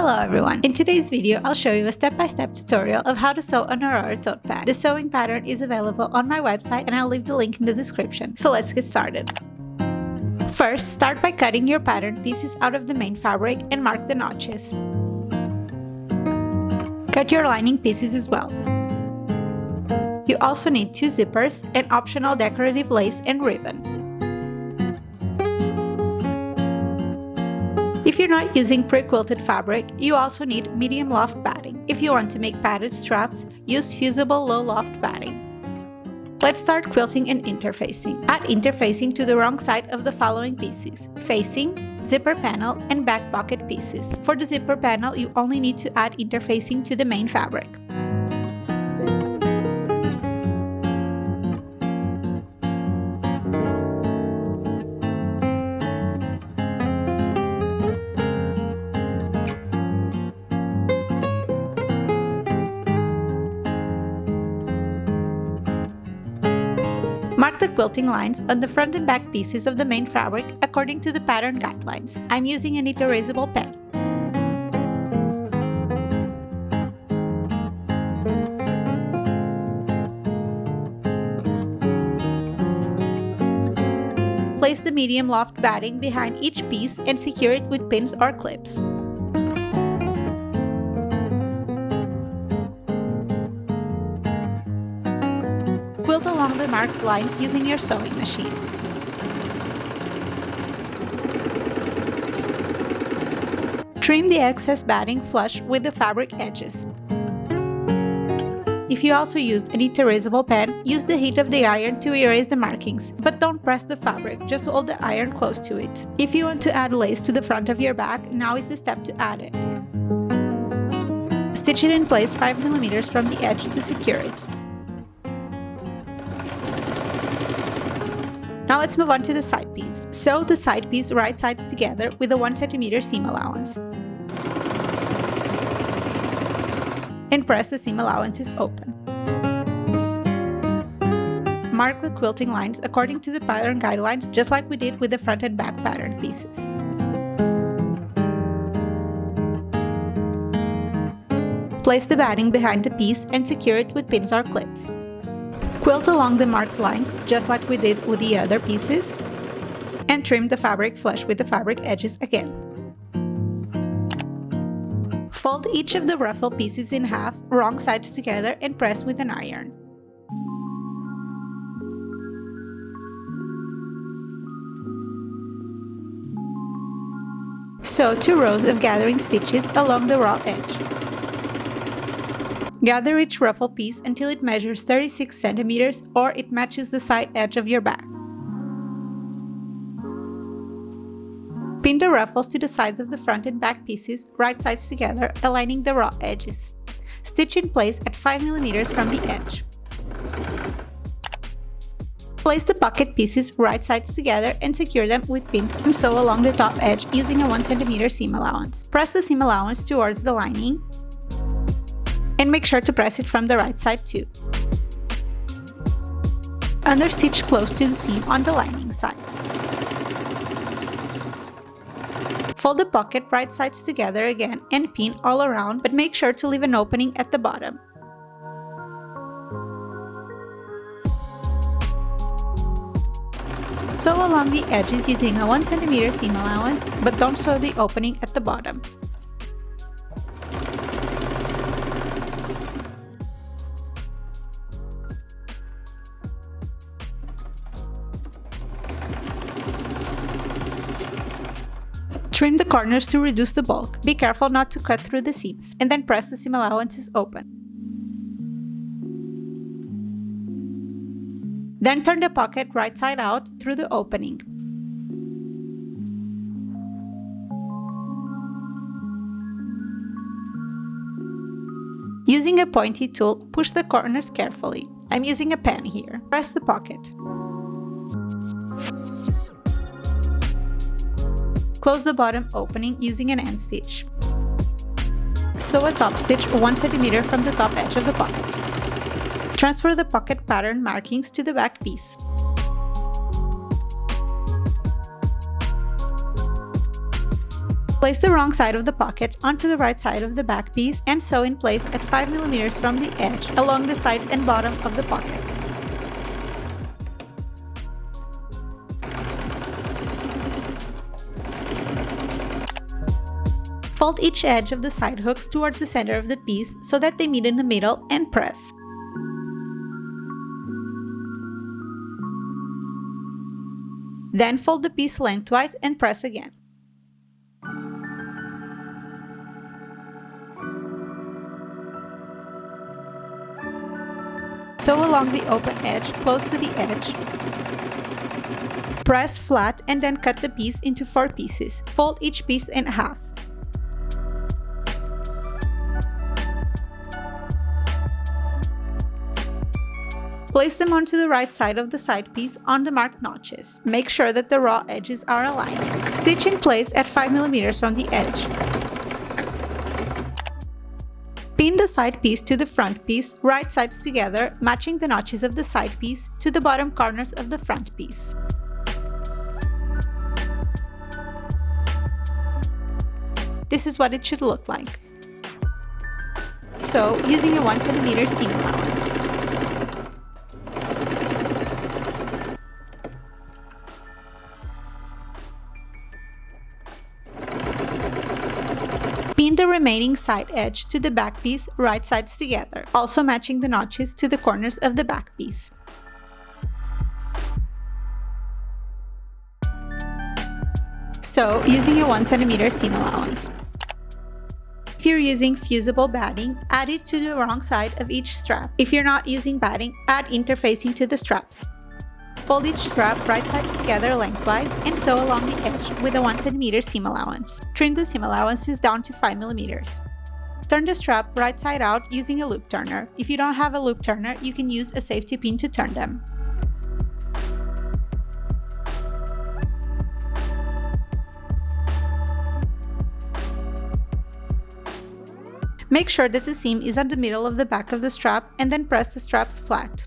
Hello everyone! In today's video, I'll show you a step-by-step tutorial of how to sew an Aurora tote bag. The sewing pattern is available on my website and I'll leave the link in the description. So let's get started. First, start by cutting your pattern pieces out of the main fabric and mark the notches. Cut your lining pieces as well. You also need 2 zippers and optional decorative lace and ribbon. If you're not using pre-quilted fabric, you also need medium loft batting. If you want to make padded straps, use fusible low loft batting. Let's start quilting and interfacing. Add interfacing to the wrong side of the following pieces: facing, zipper panel, and back pocket pieces. For the zipper panel, you only need to add interfacing to the main fabric. Mark the quilting lines on the front and back pieces of the main fabric according to the pattern guidelines. I'm using an erasable pen. Place the medium loft batting behind each piece and secure it with pins or clips. Quilt along the marked lines using your sewing machine. Trim the excess batting flush with the fabric edges. If you also used an erasable pen, use the heat of the iron to erase the markings, but don't press the fabric, just hold the iron close to it. If you want to add lace to the front of your bag, now is the step to add it. Stitch it in place 5 mm from the edge to secure it. Now let's move on to the side piece. Sew the side piece right sides together with a 1 cm seam allowance. And press the seam allowances open. Mark the quilting lines according to the pattern guidelines, just like we did with the front and back pattern pieces. Place the batting behind the piece and secure it with pins or clips. Quilt along the marked lines, just like we did with the other pieces, and trim the fabric flush with the fabric edges again. Fold each of the ruffle pieces in half, wrong sides together, and press with an iron. Sew 2 rows of gathering stitches along the raw edge. Gather each ruffle piece until it measures 36 cm or it matches the side edge of your bag. Pin the ruffles to the sides of the front and back pieces, right sides together, aligning the raw edges. Stitch in place at 5 mm from the edge. Place the pocket pieces right sides together and secure them with pins and sew along the top edge using a 1 cm seam allowance. Press the seam allowance towards the lining and make sure to press it from the right side too. Understitch close to the seam on the lining side. Fold the pocket right sides together again and pin all around, but make sure to leave an opening at the bottom. Sew along the edges using a 1 cm seam allowance, but don't sew the opening at the bottom. Trim the corners to reduce the bulk. Be careful not to cut through the seams, and then press the seam allowances open. Then turn the pocket right side out through the opening. Using a pointy tool, push the corners carefully. I'm using a pen here. Press the pocket. Close the bottom opening using an end stitch. Sew a top stitch 1 cm from the top edge of the pocket. Transfer the pocket pattern markings to the back piece. Place the wrong side of the pocket onto the right side of the back piece and sew in place at 5 mm from the edge along the sides and bottom of the pocket. Fold each edge of the side hooks towards the center of the piece so that they meet in the middle and press. Then fold the piece lengthwise and press again. Sew along the open edge close to the edge. Press flat and then cut the piece into 4 pieces. Fold each piece in half. Place them onto the right side of the side piece on the marked notches. Make sure that the raw edges are aligned. Stitch in place at 5 mm from the edge. Pin the side piece to the front piece, right sides together, matching the notches of the side piece to the bottom corners of the front piece. This is what it should look like. Sew using a 1 cm seam allowance. Pin the remaining side edge to the back piece, right sides together, also matching the notches to the corners of the back piece. Sew using a 1 cm seam allowance. If you're using fusible batting, add it to the wrong side of each strap. If you're not using batting, add interfacing to the straps. Fold each strap right sides together lengthwise and sew along the edge with a 1 cm seam allowance. Trim the seam allowances down to 5 mm. Turn the strap right side out using a loop turner. If you don't have a loop turner, you can use a safety pin to turn them. Make sure that the seam is on the middle of the back of the strap and then press the straps flat.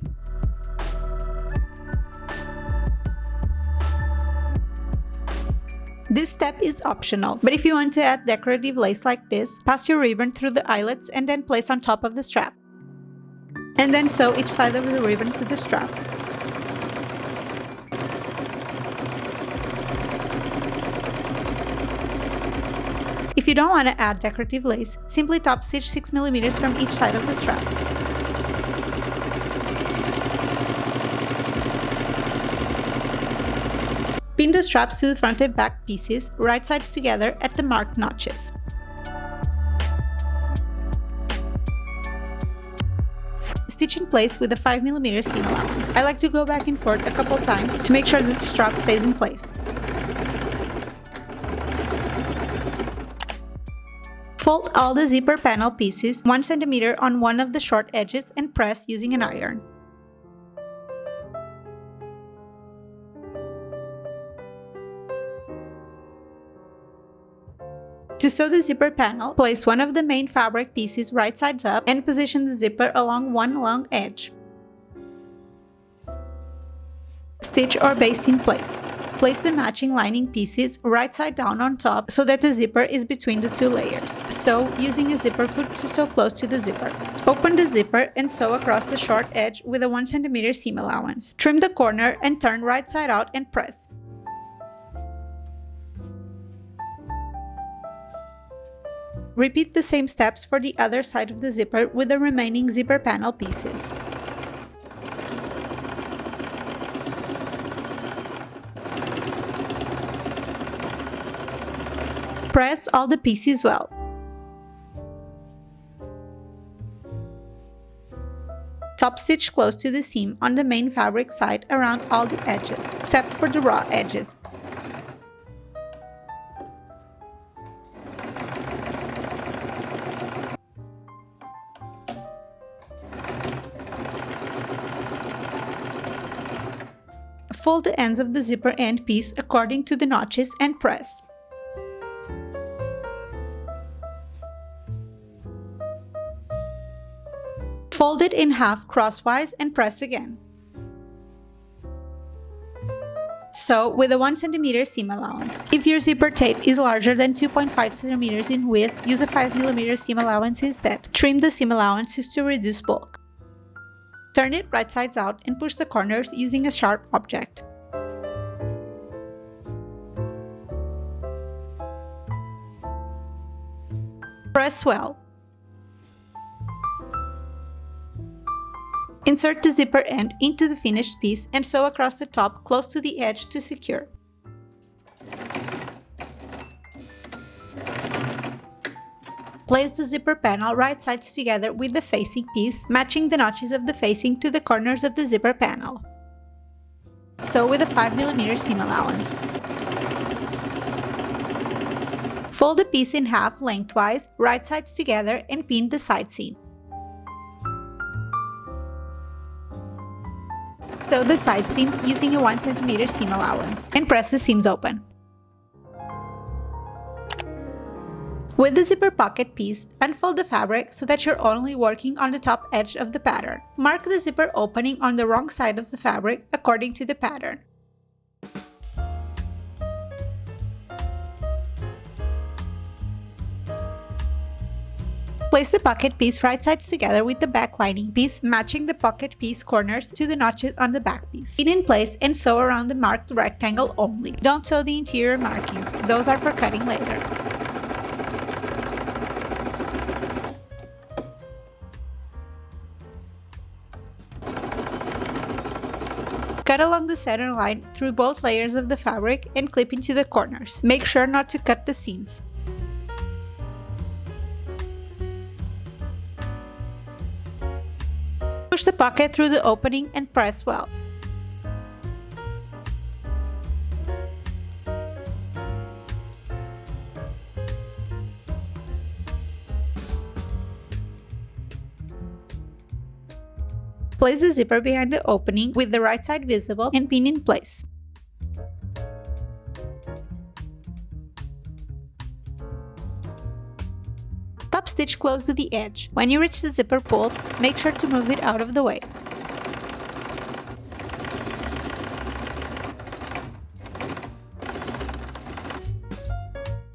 This step is optional, but if you want to add decorative lace like this, pass your ribbon through the eyelets and then place on top of the strap. And then sew each side of the ribbon to the strap. If you don't want to add decorative lace, simply top stitch 6 mm from each side of the strap. Pin the straps to the front and back pieces, right sides together at the marked notches. Stitch in place with a 5 mm seam allowance. I like to go back and forth a couple times to make sure that the strap stays in place. Fold all the zipper panel pieces 1 cm on one of the short edges and press using an iron. To sew the zipper panel, place one of the main fabric pieces right sides up and position the zipper along one long edge. Stitch or baste in place. Place the matching lining pieces right side down on top so that the zipper is between the 2 layers. Sew using a zipper foot to sew close to the zipper. Open the zipper and sew across the short edge with a 1 cm seam allowance. Trim the corner and turn right side out and press. Repeat the same steps for the other side of the zipper with the remaining zipper panel pieces. Press all the pieces well. Top stitch close to the seam on the main fabric side around all the edges, except for the raw edges. Fold the ends of the zipper end piece according to the notches and press. Fold it in half crosswise and press again. Sew sew with a 1 cm seam allowance. If your zipper tape is larger than 2.5 cm in width, use a 5 mm seam allowance instead. Trim the seam allowances to reduce bulk. Turn it right sides out and push the corners using a sharp object. Press well. Insert the zipper end into the finished piece and sew across the top close to the edge to secure. Place the zipper panel right sides together with the facing piece, matching the notches of the facing to the corners of the zipper panel. Sew with a 5 mm seam allowance. Fold the piece in half lengthwise, right sides together, and pin the side seam. Sew the side seams using a 1 cm seam allowance and press the seams open. With the zipper pocket piece, unfold the fabric so that you're only working on the top edge of the pattern. Mark the zipper opening on the wrong side of the fabric according to the pattern. Place the pocket piece right sides together with the back lining piece, matching the pocket piece corners to the notches on the back piece. Pin in place and sew around the marked rectangle only. Don't sew the interior markings, those are for cutting later. Cut along the center line through both layers of the fabric and clip into the corners. Make sure not to cut the seams. Push the pocket through the opening and press well. Place the zipper behind the opening with the right side visible and pin in place. Top stitch close to the edge. When you reach the zipper pull, make sure to move it out of the way.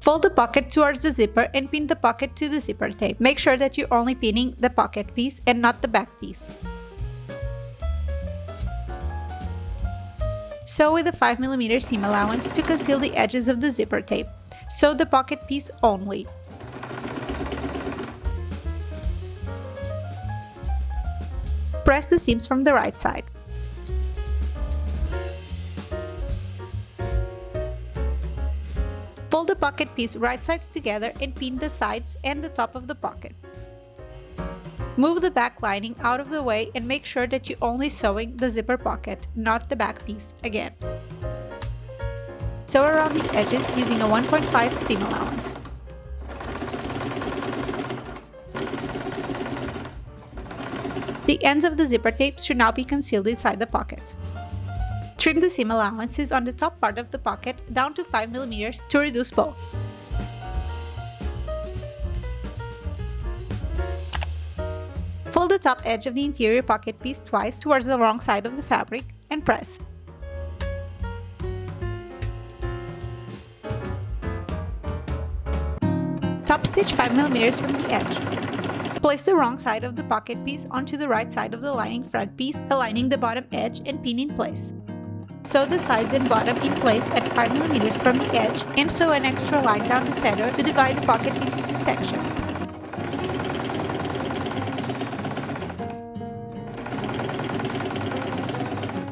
Fold the pocket towards the zipper and pin the pocket to the zipper tape. Make sure that you're only pinning the pocket piece and not the back piece. Sew with a 5 mm seam allowance to conceal the edges of the zipper tape. Sew the pocket piece only. Press the seams from the right side. Fold the pocket piece right sides together and pin the sides and the top of the pocket. Move the back lining out of the way and make sure that you're only sewing the zipper pocket, not the back piece again. Sew around the edges using a 1.5 seam allowance. The ends of the zipper tape should now be concealed inside the pocket. Trim the seam allowances on the top part of the pocket down to 5 mm to reduce bulk. Fold the top edge of the interior pocket piece twice towards the wrong side of the fabric and press. Top stitch 5 mm from the edge. Place the wrong side of the pocket piece onto the right side of the lining front piece, aligning the bottom edge and pin in place. Sew the sides and bottom in place at 5 mm from the edge and sew an extra line down the center to divide the pocket into two sections.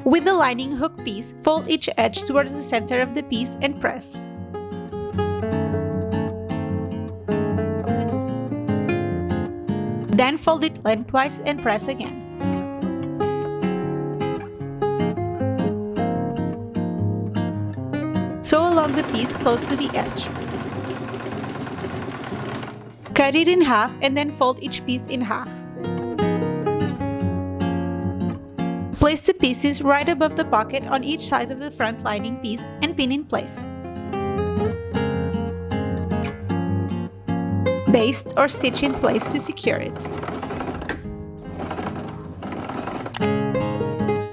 With the lining hook piece, fold each edge towards the center of the piece and press. Then fold it lengthwise and press again. Sew along the piece close to the edge. Cut it in half and then fold each piece in half. Place the pieces right above the pocket on each side of the front lining piece and pin in place. Baste or stitch in place to secure it.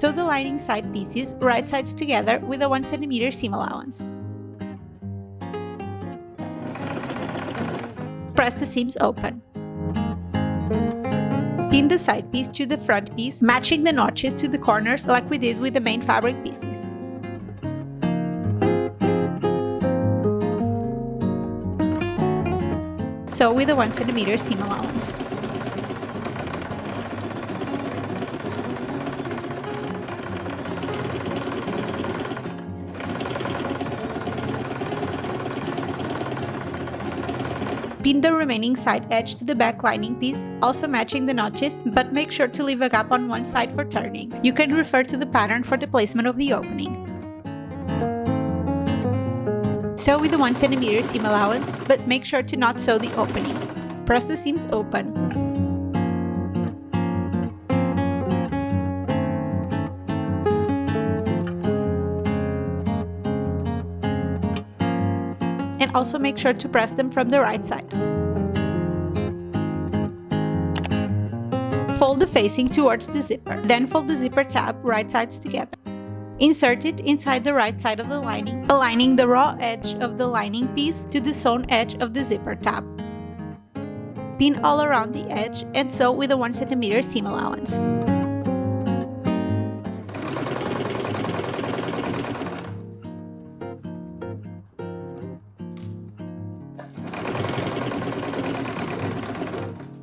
Sew Sew the lining side pieces right sides together with a 1 cm seam allowance. Press the seams open. Pin the side piece to the front piece, matching the notches to the corners like we did with the main fabric pieces. Sew with a 1 cm seam allowance. Pin the remaining side edge to the back lining piece, also matching the notches, but make sure to leave a gap on one side for turning. You can refer to the pattern for the placement of the opening. Sew with a 1 cm seam allowance, but make sure to not sew the opening. Press the seams open. And also make sure to press them from the right side. Fold the facing towards the zipper, then fold the zipper tab right sides together. Insert it inside the right side of the lining, aligning the raw edge of the lining piece to the sewn edge of the zipper tab. Pin all around the edge and sew with a 1 cm seam allowance.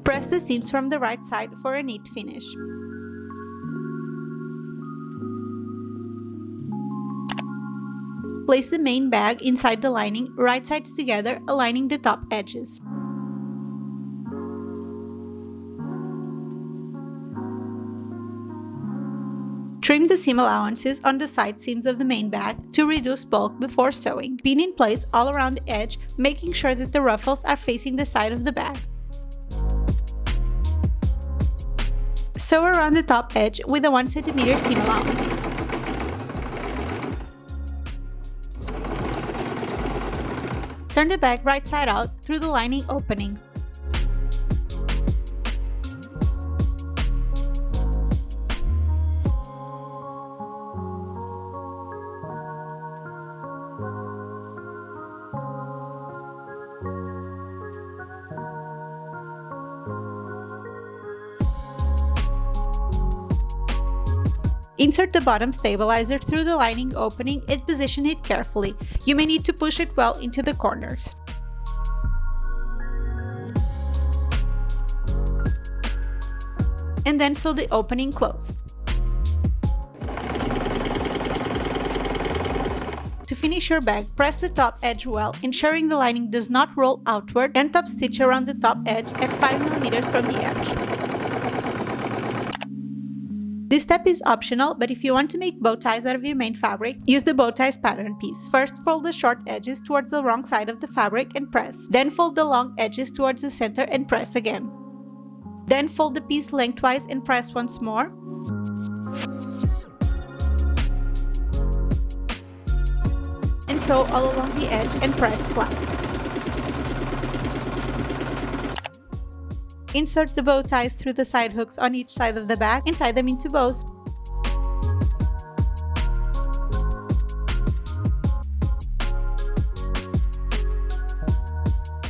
Press the seams from the right side for a neat finish. Place the main bag inside the lining, right sides together, aligning the top edges. Trim the seam allowances on the side seams of the main bag to reduce bulk before sewing. Pin in place all around the edge, making sure that the ruffles are facing the side of the bag. Sew around the top edge with a 1 cm seam allowance. Turn the bag right side out through the lining opening. Insert the bottom stabilizer through the lining opening and position it carefully. You may need to push it well into the corners. And then sew the opening closed. To finish your bag, press the top edge well, ensuring the lining does not roll outward, and top stitch around the top edge at 5 mm from the edge. This step is optional, but if you want to make bow ties out of your main fabric, use the bow ties pattern piece. First, fold the short edges towards the wrong side of the fabric and press. Then fold the long edges towards the center and press again. Then fold the piece lengthwise and press once more. And sew all along the edge and press flat. Insert the bow ties through the side hooks on each side of the bag and tie them into bows.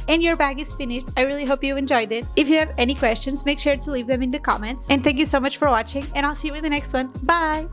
And your bag is finished. I really hope you enjoyed it. If you have any questions, make sure to leave them in the comments. And thank you so much for watching, and I'll see you in the next one. Bye!